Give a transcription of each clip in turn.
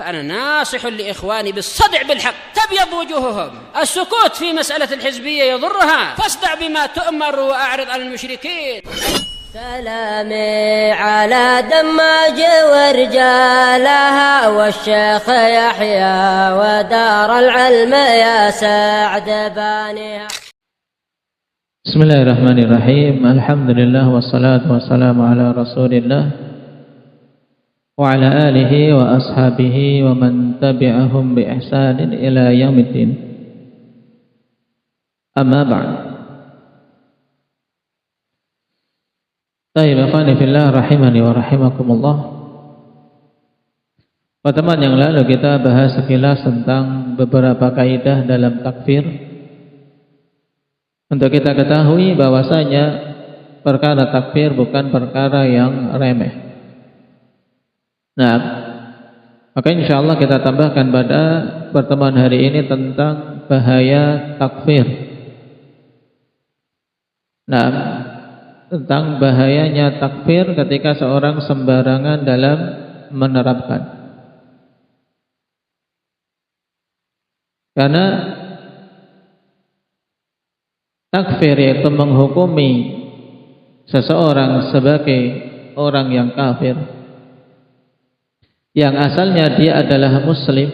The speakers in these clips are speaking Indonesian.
فأنا ناصح لإخواني بالصدع بالحق تبيض وجوههم. السكوت في مسألة الحزبية يضرها، فاصدع بما تؤمر وأعرض عن المشركين. سلامي على دماج ورجالها والشيخ يحيى ودار العلم يا سعد بانيها. Bismillahirrahmanirrahim. Alhamdulillah wassalatu wassalamu ala Rasulillah wa ala alihi wa ashabihi wa man tabi'ahum bi ihsanin ila yaumiddin. Amma ba'd. Baik, ikhwani fillah rahimani wa rahimakumullah. Pertemuan yang lalu kita bahas sekilas tentang beberapa kaidah dalam takfir. Untuk kita ketahui bahwasanya perkara takfir bukan perkara yang remeh. Nah, maka insyaallah kita tambahkan pada pertemuan hari ini tentang bahaya takfir. Nah, tentang bahayanya takfir ketika seorang sembarangan dalam menerapkan. Karena takfir yaitu menghukumi seseorang sebagai orang yang kafir, yang asalnya dia adalah muslim.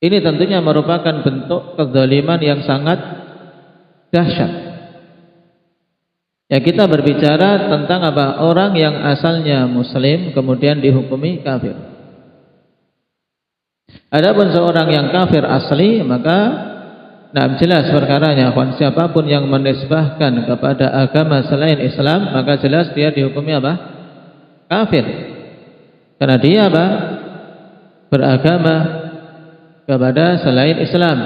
Ini tentunya merupakan bentuk kezaliman yang sangat dahsyat. Ya, kita berbicara tentang apa? Orang yang asalnya muslim kemudian dihukumi kafir. Adapun seorang yang kafir asli, maka jelas perkaranya, siapapun yang menisbahkan kepada agama selain Islam, maka jelas dia dihukumi apa? Kafir. Karena dia apa? Beragama kepada selain Islam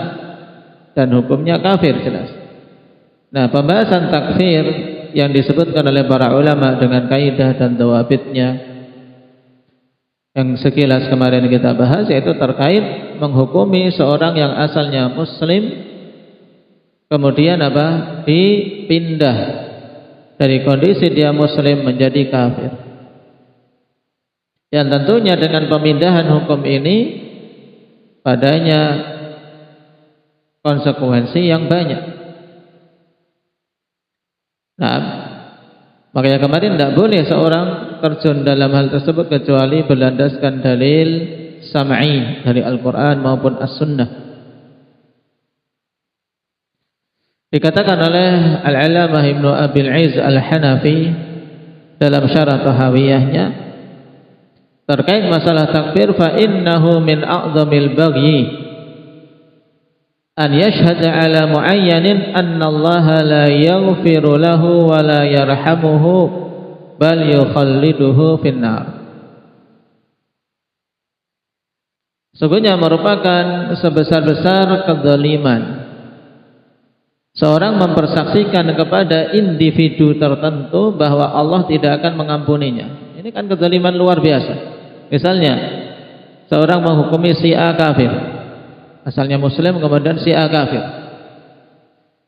dan hukumnya kafir jelas. Nah, pembahasan takfir yang disebutkan oleh para ulama dengan kaidah dan dawabitnya yang sekilas kemarin kita bahas, yaitu terkait menghukumi seorang yang asalnya muslim kemudian apa? Dipindah dari kondisi dia muslim menjadi kafir. Yang tentunya dengan pemindahan hukum ini padanya konsekuensi yang banyak. Nah, makanya kemarin tidak boleh seorang terjun dalam hal tersebut kecuali berlandaskan dalil sam'i dari Al-Quran maupun As-Sunnah. Dikatakan oleh Al-Alamah Ibnu Abil Izz Al-Hanafi dalam syarah Tahawiyahnya terkait masalah takfir, fa innahu min a'zamil bagyi an yashhada ala muayyanin anna Allah la yaghfiru lahu wa la yarhamuhu bal yukhalliduhu finnar. Sesungguhnya merupakan sebesar-besar kezaliman seorang mempersaksikan kepada individu tertentu bahwa Allah tidak akan mengampuninya. Ini kan kezaliman luar biasa. Misalnya seorang menghukumi si A kafir, asalnya muslim kemudian si A kafir,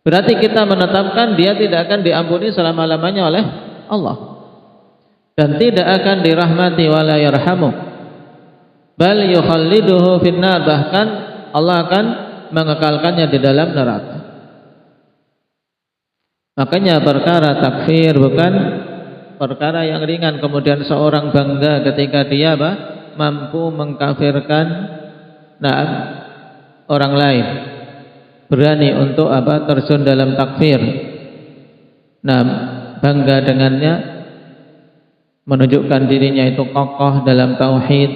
berarti kita menetapkan dia tidak akan diampuni selama-lamanya oleh Allah dan tidak akan dirahmati wala yarhamu bal yukhalliduhu finnar, bahkan Allah akan mengekalkannya di dalam neraka. Makanya perkara takfir bukan perkara yang ringan. Kemudian seorang bangga ketika dia apa? Mampu mengkafirkan orang lain, berani untuk apa? Terjun dalam takfir. Bangga dengannya, menunjukkan dirinya itu kokoh dalam tauhid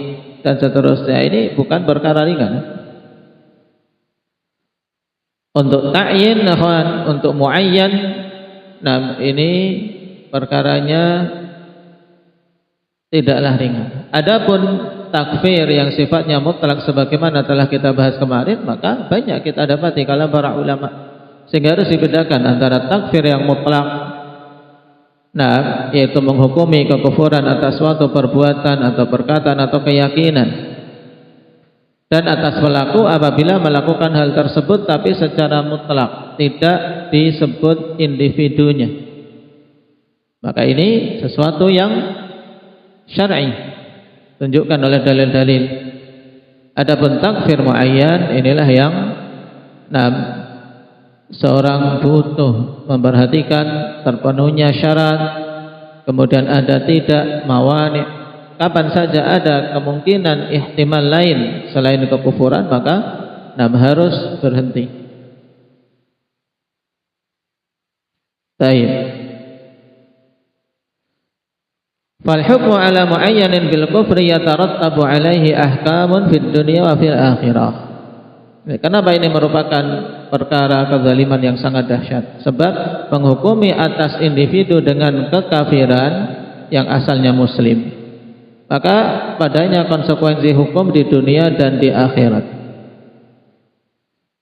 dan seterusnya. Ini bukan perkara ringan. Untuk ta'yin, untuk muayyan, ini perkaranya tidaklah ringan. Adapun takfir yang sifatnya mutlak sebagaimana telah kita bahas kemarin, maka banyak kita dapati kalam para ulama. Sehingga harus dibedakan antara takfir yang mutlak, yaitu menghukumi kekufuran atas suatu perbuatan atau perkataan atau keyakinan, dan atas pelaku apabila melakukan hal tersebut tapi secara mutlak, tidak disebut individunya. Maka ini sesuatu yang syar'i. tunjukkan oleh dalil-dalil. Adapun takfir muayyan, inilah yang seorang butuh memperhatikan terpenuhnya syarat, kemudian ada tidak mawani, kapan saja ada kemungkinan ihtimal lain selain kekufuran, maka harus berhenti. Baik. Fal hukmu ala muayyanin bil kufri yatarattabu alaihi ahkamun fid dunya wa fil akhirah. Kenapa ini merupakan perkara kezaliman yang sangat dahsyat? Sebab menghukumi atas individu dengan kekafiran yang asalnya muslim, maka padanya konsekuensi hukum di dunia dan di akhirat.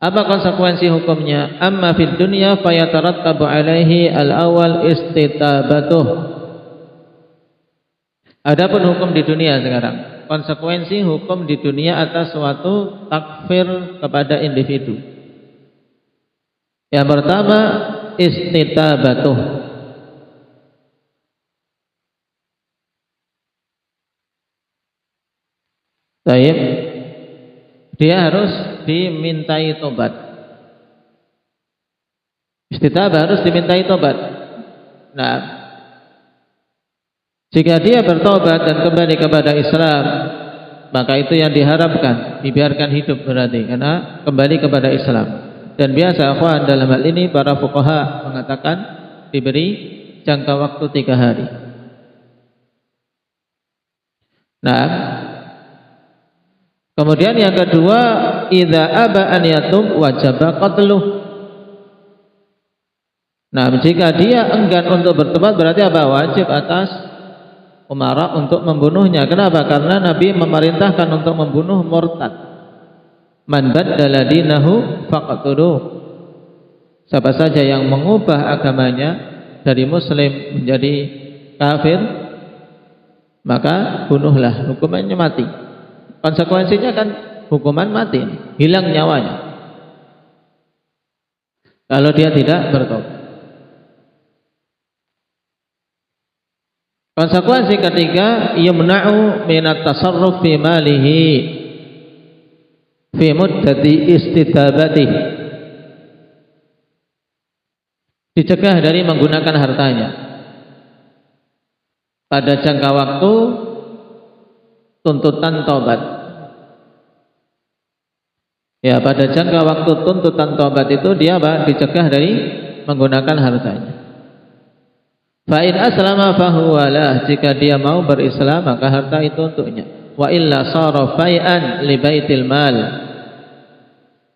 Apa konsekuensi hukumnya? Amma fid dunya fayatarattabu alaihi al-awwal istitabatuh. Adapun hukum di dunia sekarang, konsekuensi hukum di dunia atas suatu takfir kepada individu. Yang pertama, istitabatuh. Baik, dia harus dimintai tobat. Istitabah harus dimintai tobat. Nah, jika dia bertobat dan kembali kepada Islam, maka itu yang diharapkan, dibiarkan hidup berarti, karena kembali kepada Islam. Dan biasa akhwan dalam hal ini para fuqaha mengatakan diberi jangka waktu 3 hari. Nah, kemudian yang kedua, idza aba an yatub wajaba qatluh. Nah, jika dia enggan untuk bertobat berarti apa? Wajib atas umara untuk membunuhnya. Kenapa? Karena Nabi memerintahkan untuk membunuh murtad. Man baddala dinahu faqtuluh. Siapa saja yang mengubah agamanya dari muslim menjadi kafir, maka bunuhlah, hukumannya mati. Konsekuensinya kan hukuman mati, hilang nyawanya kalau dia tidak bertobat. Konsekuensi ketiga, yumna'u minat tasarruf fi malihi fi muddati istitabati. Dicegah dari menggunakan hartanya pada jangka waktu tuntutan taubat. Ya, pada jangka waktu tuntutan taubat itu dia dicegah dari menggunakan hartanya. Fa in aslama fahuwa lah, jika dia mau berislam maka harta itu untuknya. Wa illa sara fai'an li baitil mal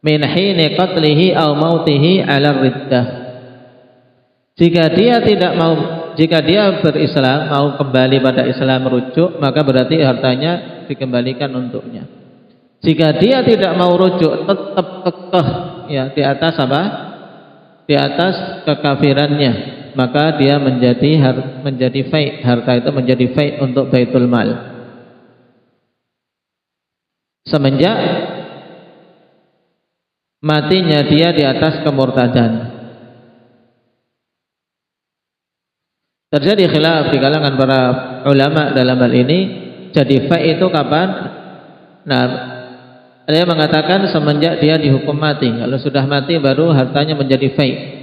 min hini qatlihi aw mautihi 'ala riddah. Jika dia berislam, mau kembali pada Islam, rujuk, maka berarti hartanya dikembalikan untuknya. Jika dia tidak mau rujuk, tetap kekeh ya di atas apa? Di atas kekafirannya, maka dia menjadi fai', harta itu menjadi fai' untuk baitul mal. Semenjak matinya dia di atas kemurtadan. Terjadi khilaf di kalangan para ulama dalam hal ini. Jadi fai' itu kapan? Nah, ada yang mengatakan semenjak dia dihukum mati. Kalau sudah mati baru hartanya menjadi fai'.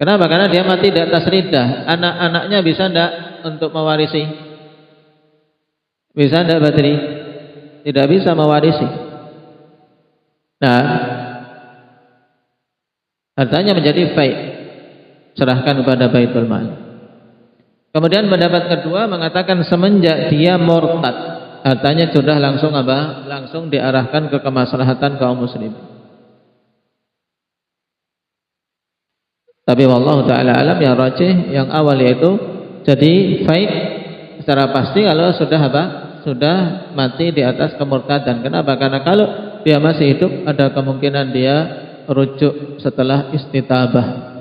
Kenapa? Karena dia mati di atas riddah. Anak-anaknya bisa tidak untuk mewarisi? Bisa tidak, Badri? Tidak bisa mewarisi. Nah, hartanya menjadi fai', serahkan kepada baitul mal. Kemudian pendapat kedua mengatakan semenjak dia murtad, hartanya sudah langsung apa? Langsung diarahkan ke kemaslahatan kaum muslim. Tapi wallahu taala alam, yang rajih yang awal yaitu jadi fai' secara pasti kalau sudah apa? Sudah mati di atas kemurtadan. Kenapa? Karena kalau dia masih hidup ada kemungkinan dia rujuk setelah istitabah.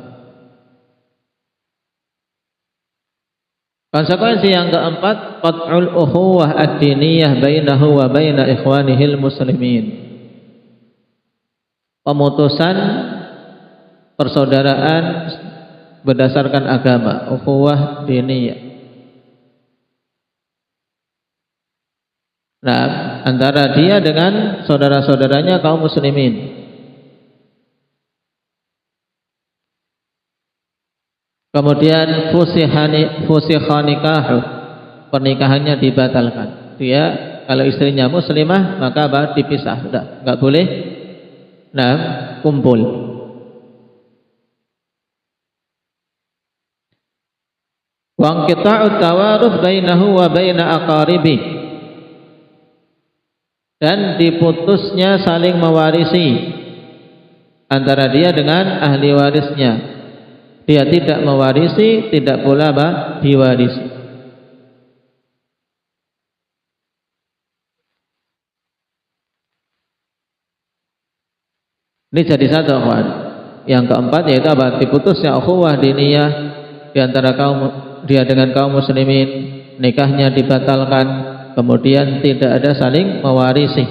Konsekuensi yang keempat, qat'ul ukhuwah ad-diniyah bainahu wa baina ikhwanihil muslimin. Pemutusan persaudaraan berdasarkan agama, ukhuwah diniyah. Nah, antara dia dengan saudara-saudaranya kaum muslimin. Kemudian fusikha nikahu, pernikahannya dibatalkan. Dia kalau istrinya muslimah maka dipisah, sudah enggak boleh kumpul. Wa qita'ut tawaruth bainahu wa baina aqaribi, dan diputusnya saling mewarisi antara dia dengan ahli warisnya. Dia tidak mewarisi, tidak pula diwarisi. Ini jadi satu, kawan. Yang keempat yaitu apa? Diputusnya ukhuwah diniyah di antara dia dengan kaum muslimin, nikahnya dibatalkan, kemudian tidak ada saling mewarisi.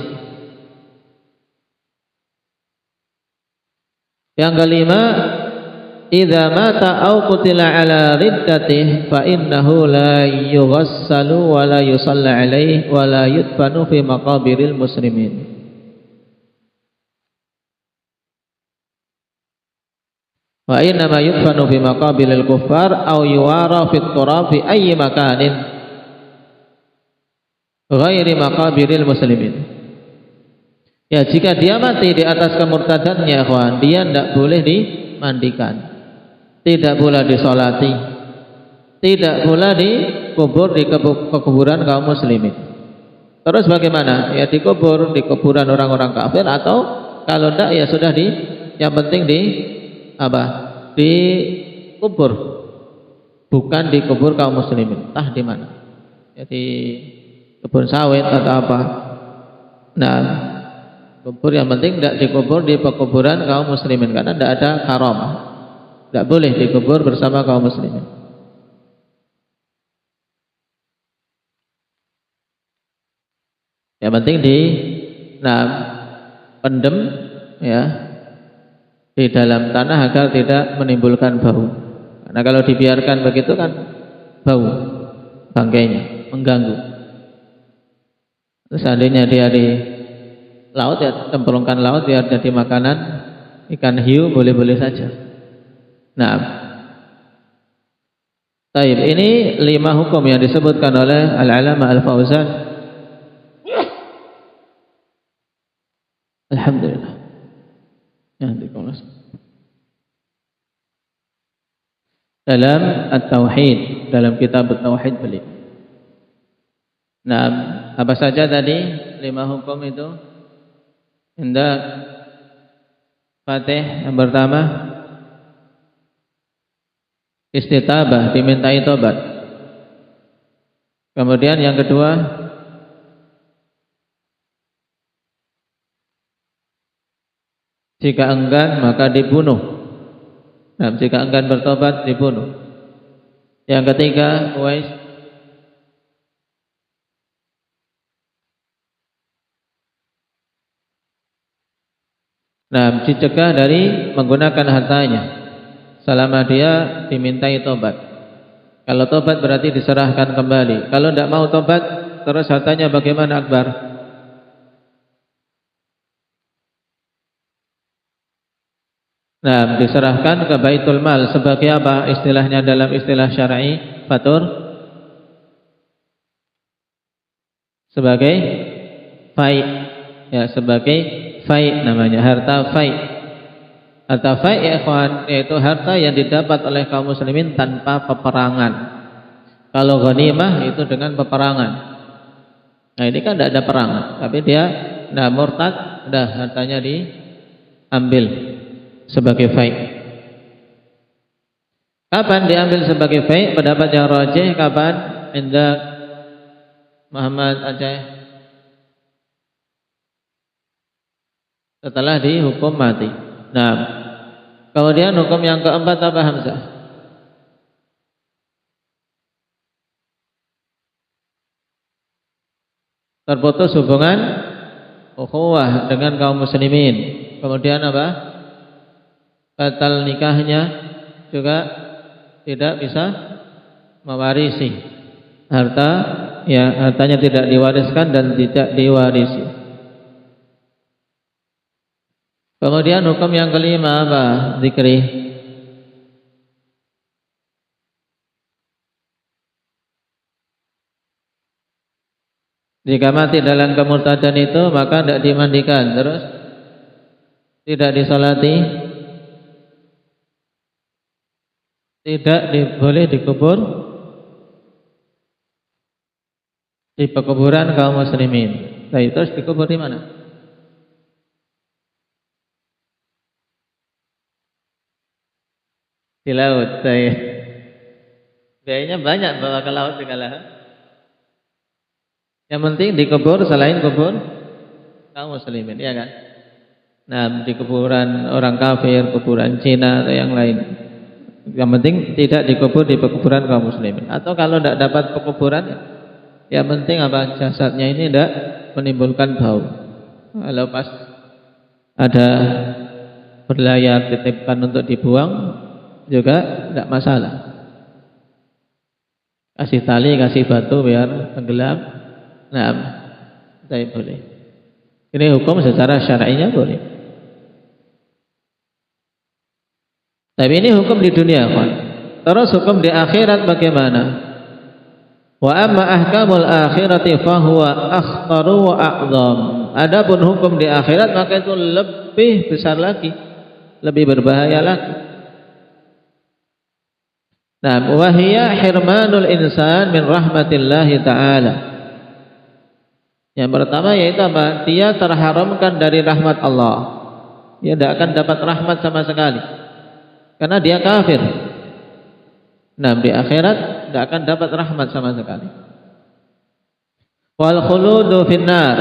Yang kelima, idza mata aw qutila ala riddatih fa innahu la yughassalu wa la yusalla alaihi wa la yudfanu fi maqabiril muslimin. Wa inna ma yudfanu fi maqabiril kuffar aw yuwara fit turab fi ayyi makanin ghairi maqabiril muslimin. Ya, jika dia mati di atas kemurtadannya, ikhwan, dia tidak boleh dimandikan, tidak pula disolati, tidak pula dikubur di kuburan kaum muslimin. Terus bagaimana? Ya dikubur di kuburan orang-orang kafir, atau kalau tidak ya sudah yang penting dikubur, bukan dikubur kaum muslimin. Entah di mana. Jadi kebun sawit atau apa. Nah, kubur yang penting tidak dikubur di pekuburan kaum muslimin, karena tidak ada karamah. Tidak boleh dikubur bersama kaum muslimin. Yang penting pendem ya di dalam tanah agar tidak menimbulkan bau. Karena kalau dibiarkan begitu kan bau bangkainya, mengganggu. Terus seandainya dia di laut, ya cemplungkan laut biar jadi makanan ikan hiu, boleh-boleh saja. Nah, taib, ini 5 hukum yang disebutkan oleh Al-Alama Al-Fauzan. Alhamdulillah. Dalam At-Tauhid, dalam kitab At-Tauhid beliau. Nah, apa saja tadi 5 hukum itu? Hendak Fatih yang pertama, istitabah, dimintai tobat. Kemudian yang kedua, jika enggan maka dibunuh. Nah, jika enggan bertobat dibunuh. Yang ketiga, dicegah dari menggunakan hartanya selama dia dimintai tobat. Kalau tobat berarti diserahkan kembali. Kalau tidak mau tobat, terus hartanya bagaimana, Akbar? Nah, diserahkan ke Baitul Mal sebagai apa istilahnya dalam istilah syar'i, Fatur? Sebagai fai. Ya, sebagai fai namanya, harta fai. Harta fai, ya ikhwan, yaitu harta yang didapat oleh kaum muslimin tanpa peperangan. Kalau ghanimah itu dengan peperangan. Nah, ini kan tidak ada perang, tapi dia murtad, hartanya diambil sebagai fai. Kapan diambil sebagai fai? Pendapat yang rajih kapan? Indah Muhammad Aceh, setelah dihukum mati. Nah, kemudian hukum yang keempat apa, Hamzah? Terputus hubungan ukhuwah dengan kaum muslimin. Kemudian apa? Batal nikahnya, juga tidak bisa mewarisi harta ya hartanya tidak diwariskan dan tidak diwarisi. Kemudian hukum yang kelima apa? Zikri. Jika mati dalam kemurtadan itu maka tidak dimandikan, terus tidak disolati, boleh dikubur di pekuburan kaum muslimin. Nah, terus dikubur di mana? Di laut. Biayanya banyak bawa ke laut segala. Yang penting dikubur selain kubur kaum muslimin, ya kan? Nah, di kuburan orang kafir, kuburan Cina atau yang lain. Yang penting tidak dikubur di pekuburan kaum muslimin. Atau kalau tidak dapat pekuburan, yang penting apa? Jasadnya ini tidak menimbulkan bau. Kalau pas ada berlayar titipkan untuk dibuang juga tidak masalah. Kasih tali, kasih batu biar tenggelam. Nah, saya boleh. Ini hukum secara syar'inya boleh. Tapi ini hukum di dunia, kan? Terus hukum di akhirat bagaimana? Wa amma ahkamul akhirati fahuwa akhtaru wa a'zam. Adapun hukum di akhirat maka itu lebih besar lagi, lebih berbahaya lagi. Nah, wa hiya hirmanul insan min rahmatillahi ta'ala. Yang pertama yaitu apa? Dia terharamkan dari rahmat Allah. Dia tidak akan dapat rahmat sama sekali karena dia kafir. Nah, di akhirat tidak akan dapat rahmat sama sekali. Wal khuludu finnar,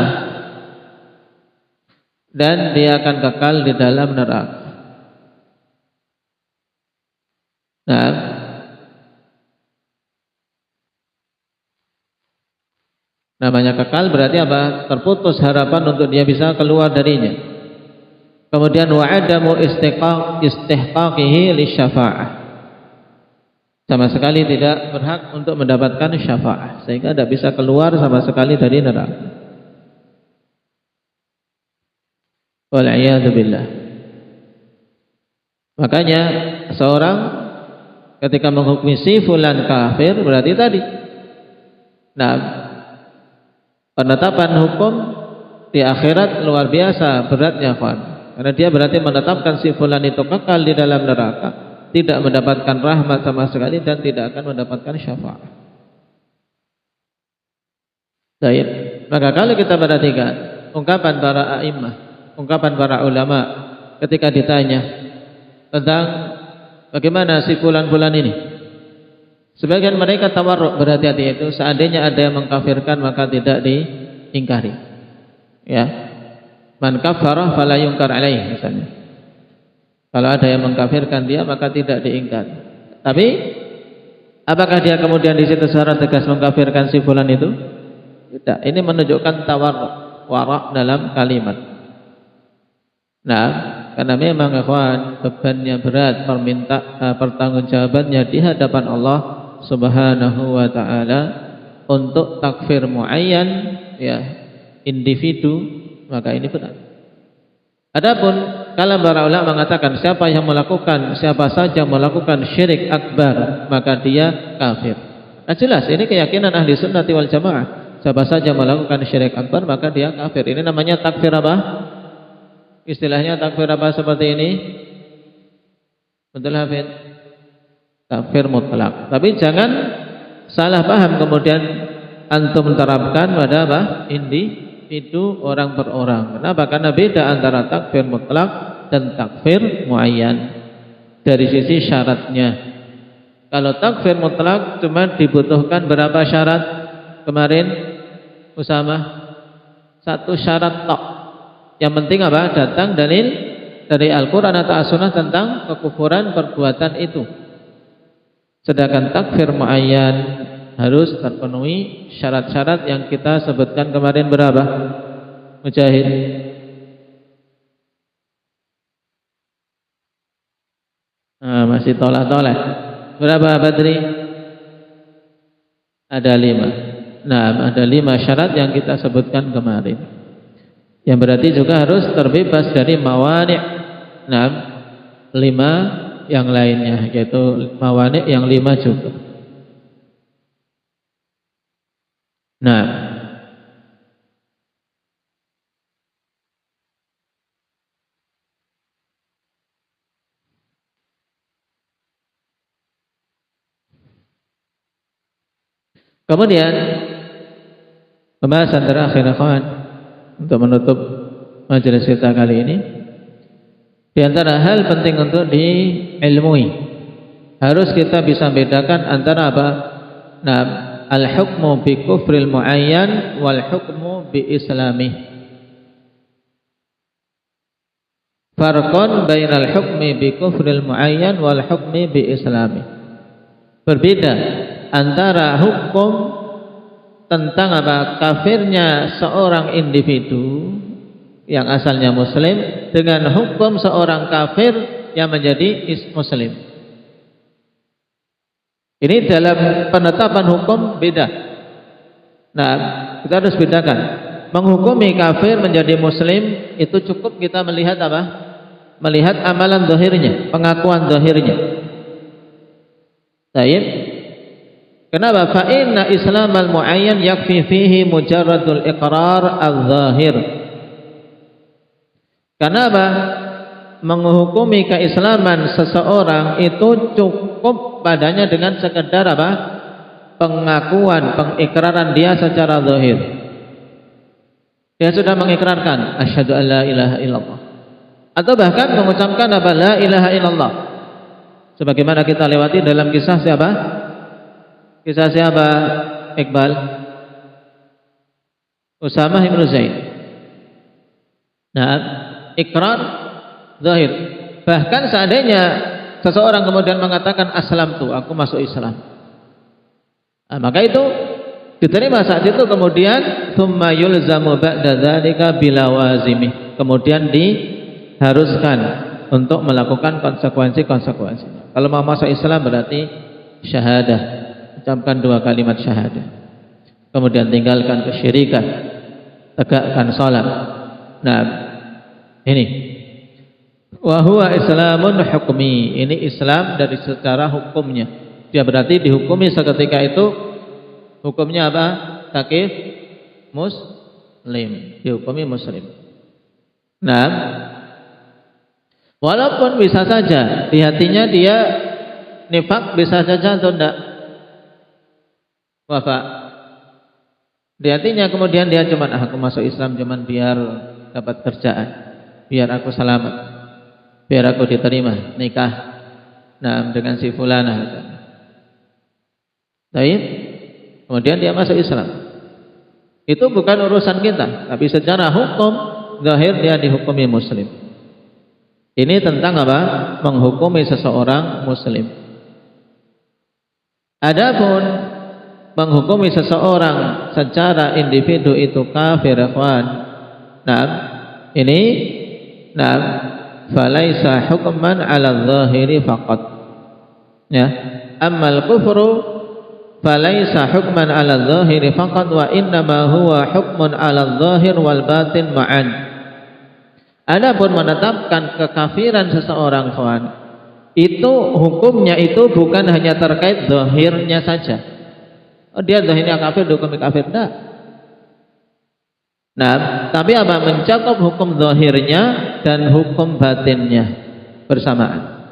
dan dia akan kekal di dalam neraka. Nah, namanya kekal berarti apa? Terputus harapan untuk dia bisa keluar darinya. Kemudian wa'adamu istihqaqihi lisyafa'ah, sama sekali tidak berhak untuk mendapatkan syafaat, sehingga tidak bisa keluar sama sekali dari neraka. Wal'iyadu billah. Makanya seorang ketika menghukumi si fulan kafir berarti tadi, nah, penetapan hukum di akhirat luar biasa beratnya, kawan. Karena dia berarti menetapkan si fulan itu kekal di dalam neraka, tidak mendapatkan rahmat sama sekali dan tidak akan mendapatkan syafaat. Baik, maka kalau kita perhatikan ungkapan para a'immah, ungkapan para ulama ketika ditanya tentang bagaimana si fulan-fulan ini, sebagian mereka tawarruk, berhati-hati, itu seandainya ada yang mengkafirkan maka tidak diingkari. Ya, man kafara fala yunkar alaih, misalnya. Kalau ada yang mengkafirkan dia maka tidak diingkari. Tapi apakah dia kemudian di situ secara tegas mengkafirkan si fulan itu? Tidak. Ini menunjukkan tawarruk, warak dalam kalimat. Nah, karena memang ikhwan bebannya berat, pertanggungjawabannya di hadapan Allah Subhanahu wa taala untuk takfir muayyan, ya, individu, maka ini berat. Adapun kalau para ulama mengatakan siapa saja melakukan syirik akbar maka dia kafir. Nah, jelas ini keyakinan ahli sunnati wal jamaah. Siapa saja melakukan syirik akbar maka dia kafir. Ini namanya takfir apa? Istilahnya takfir apa seperti ini? Betul, Hafid? Takfir mutlak. Tapi jangan salah paham kemudian antum terapkan pada apa? Individu, orang per orang. Kenapa? Karena beda antara takfir mutlak dan takfir muayyan dari sisi syaratnya. Kalau takfir mutlak cuma dibutuhkan berapa syarat kemarin, Usama? Satu syarat tok. Yang penting apa? Datang dalil dari Al-Quran atau As-Sunnah tentang kekufuran perbuatan itu. Sedangkan takfir muayyan harus terpenuhi syarat-syarat yang kita sebutkan kemarin berapa? Mujahid? Nah, masih tolak-tolak. Berapa, Badri? Ada 5. Nah, ada 5 syarat yang kita sebutkan kemarin. Yang berarti juga harus terbebas dari mawani'. Nah, 5 yang lainnya, yaitu mawani' yang 5 juga. Nah, kemudian pembahasan terakhir kawan untuk menutup majelis kita kali ini, di antara hal penting untuk diilmui, harus kita bisa bedakan antara apa? Nah, al-hukmu bi kufril muayyan wal hukmu bi islamih. Farqun bainal hukmi bi kufril muayyan wal hukmi bi islamih. Berbeda antara hukum tentang apa? Kafirnya seorang individu yang asalnya muslim dengan hukum seorang kafir yang menjadi muslim. Ini dalam penetapan hukum beda. Nah, kita harus bedakan. Menghukumi kafir menjadi muslim itu cukup kita melihat apa? Melihat amalan zahirnya, pengakuan zahirnya. Baik. Kenapa? Fa inna islamal muayyan yakfi fihi mujarradul iqrar al-zahir. Kenapa? Menghukumi keislaman seseorang itu cukup padanya dengan sekedar apa? Pengakuan, pengikraran dia secara zahir. Dia sudah mengikrarkan asyhadu an la ilaha illallah, atau bahkan mengucapkan apa? La ilaha illallah. Sebagaimana kita lewati dalam kisah siapa? Kisah siapa, Iqbal? Usamah bin Zaid. Nah, ikrar zahir. Bahkan seandainya seseorang kemudian mengatakan aslamtu, aku masuk Islam, nah, maka itu diterima saat itu. Kemudian tsumma yulzamu ba'da dzalika bilawazimih, kemudian diharuskan untuk melakukan konsekuensi-konsekuensinya. Kalau mau masuk Islam berarti syahadah, ucapkan 2 kalimat syahadah, kemudian tinggalkan kesyirikan, tegakkan salat. Nah, ini wa huwa islamun hukmi, ini Islam dari secara hukumnya. Dia berarti dihukumi seketika itu, hukumnya apa? Takif muslim, dihukumi muslim. Nah, walaupun bisa saja di hatinya dia nifak, bisa saja atau tidak wafak. Di hatinya kemudian dia cuman aku masuk Islam cuman biar dapat kerjaan, biar aku selamat, biar aku diterima nikah, nah, dengan si fulanah. Baik, kemudian dia masuk Islam. Itu bukan urusan kita, tapi secara hukum zahir dia dihukumi muslim. Ini tentang apa? Menghukumi seseorang muslim. Adapun menghukumi seseorang secara individu itu kafir, ikhwan. Nah, ini falaisa hukman 'ala dzahiri faqat. Ya, ammal kufru falaisa hukman 'ala dzahiri faqat wa innama huwa hukmun 'ala dzahir wal batin ma'an. Adapun menetapkan kekafiran seseorang, kawan, itu hukumnya itu bukan hanya terkait zahirnya saja. Oh, dia zahirnya kafir, dihukumi kafir, enggak. Nah, tapi apa? Mencakup hukum zahirnya dan hukum batinnya bersamaan.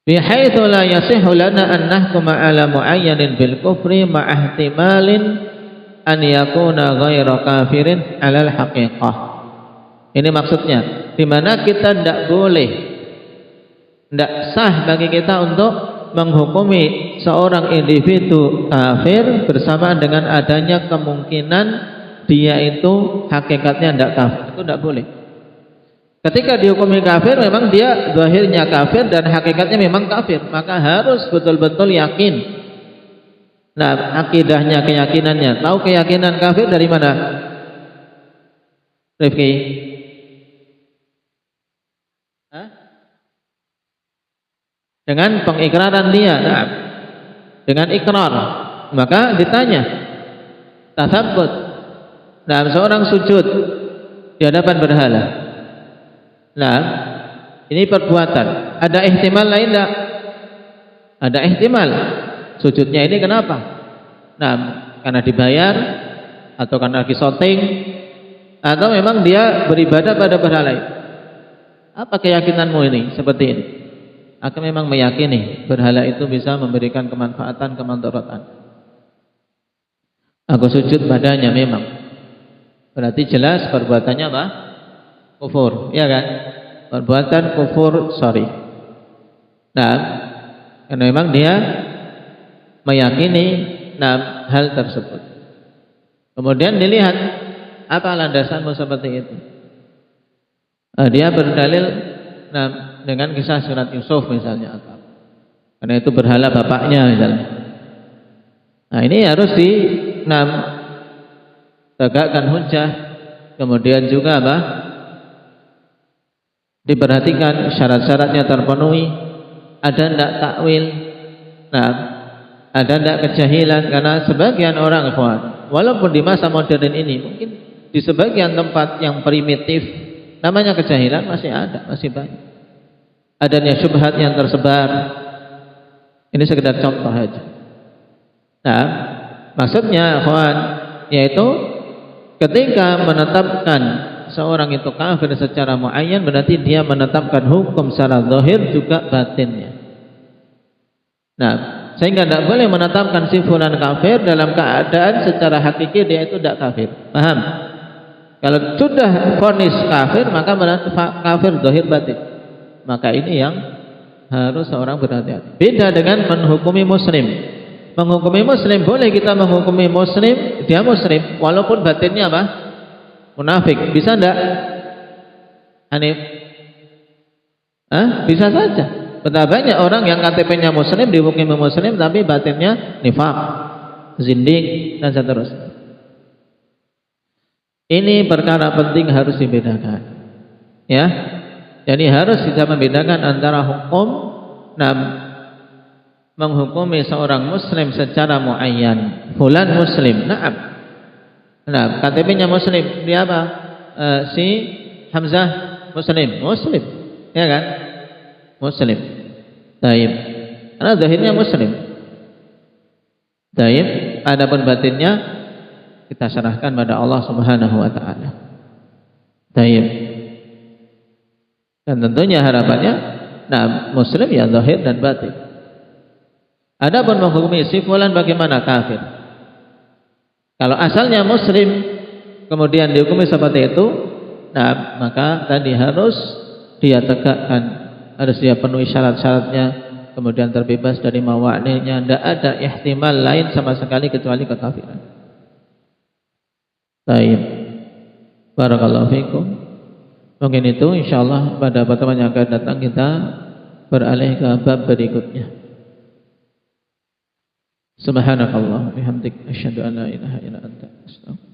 Bihaitsu la yasihhu lana an nahkuma ala muayyanin bil kufri ma'a ihtimalin an yakuna ghairu kafirin alal haqiqah. Ini maksudnya, di mana kita tidak boleh, tidak sah bagi kita untuk menghukumi seorang individu kafir bersamaan dengan adanya kemungkinan dia itu hakikatnya tidak kafir. Itu tidak boleh. Ketika dihukumi kafir, memang dia zahirnya kafir dan hakikatnya memang kafir, maka harus betul-betul yakin. Nah, akidahnya, keyakinannya. Tahu keyakinan kafir dari mana, Rifki? Hah? Dengan pengikraran dia. Nah, dengan ikrar. Maka ditanya, tatsabbut. Nah, seorang sujud di hadapan berhala. Nah, ini perbuatan. Ada ihtimal lain enggak? Ada ihtimal. Sujudnya ini kenapa? Nah, karena dibayar atau karena lagi syuting atau memang dia beribadah pada berhala. Apa keyakinanmu ini seperti ini? Aku memang meyakini berhala itu bisa memberikan kemanfaatan, kemandaratan. Aku sujud padanya memang. Berarti jelas perbuatannya apa? Kufur, ya kan? Perbuatan kufur, sorry. Nah, karena memang dia meyakini hal tersebut. Kemudian dilihat apa landasanmu seperti itu. Dia berdalil dengan kisah surat Yusuf misalnya, karena itu berhala bapaknya misalnya. Nah, ini harus tegakkan hujjah. Kemudian juga apa? Diperhatikan syarat-syaratnya terpenuhi. Ada tidak takwil? Nah, ada tidak kejahilan? Karena sebagian orang, walaupun di masa modern ini mungkin di sebagian tempat yang primitif namanya kejahilan masih ada, masih banyak. Adanya syubhat yang tersebar. Ini sekedar contoh aja. Nah, maksudnya yaitu ketika menetapkan seorang itu kafir secara muayyan, berarti dia menetapkan hukum secara zahir juga batinnya. Nah, sehingga tidak boleh menetapkan si fulan kafir dalam keadaan secara hakiki dia itu tidak kafir. Paham? Kalau sudah vonis kafir, maka berarti kafir zahir batin. Maka ini yang harus seorang berhati-hati. Beda dengan menghukumi muslim. Menghukumi muslim, boleh kita menghukumi muslim, dia muslim walaupun batinnya apa? Munafik. Bisa enggak? Hanif? Bisa saja. Betapa banyak orang yang KTP-nya muslim dihukumi muslim tapi batinnya nifaq, zindik dan seterusnya. Ini perkara penting harus dibedakan. Ya. Jadi harus bisa membedakan antara hukum menghukumi seorang muslim secara muayyan. Fulan muslim, na'am. Nah, KTP-nya muslim, dia apa? Si Hamzah muslim, ya kan? Muslim. Taib. Karena zahirnya muslim. Taib. Adapun batinnya kita serahkan pada Allah Subhanahu wa taala. Taib. Dan tentunya harapannya muslim ya zahir dan batin. Adapun menghukumi si fulan bagaimana kafir. Kalau asalnya muslim kemudian dihukumi seperti itu, maka tadi harus dia tegakkan, harus dia penuhi syarat-syaratnya, kemudian terbebas dari mawani'nya, tidak ada ihtimal lain sama sekali kecuali kekafiran. Baik. Barakallahu fikum. Mungkin itu insyaallah pada pertemuan yang akan datang kita beralih ke bab berikutnya. Subhanakallah bihamdik asyhadu an la ilaha illa anta astaghfiruka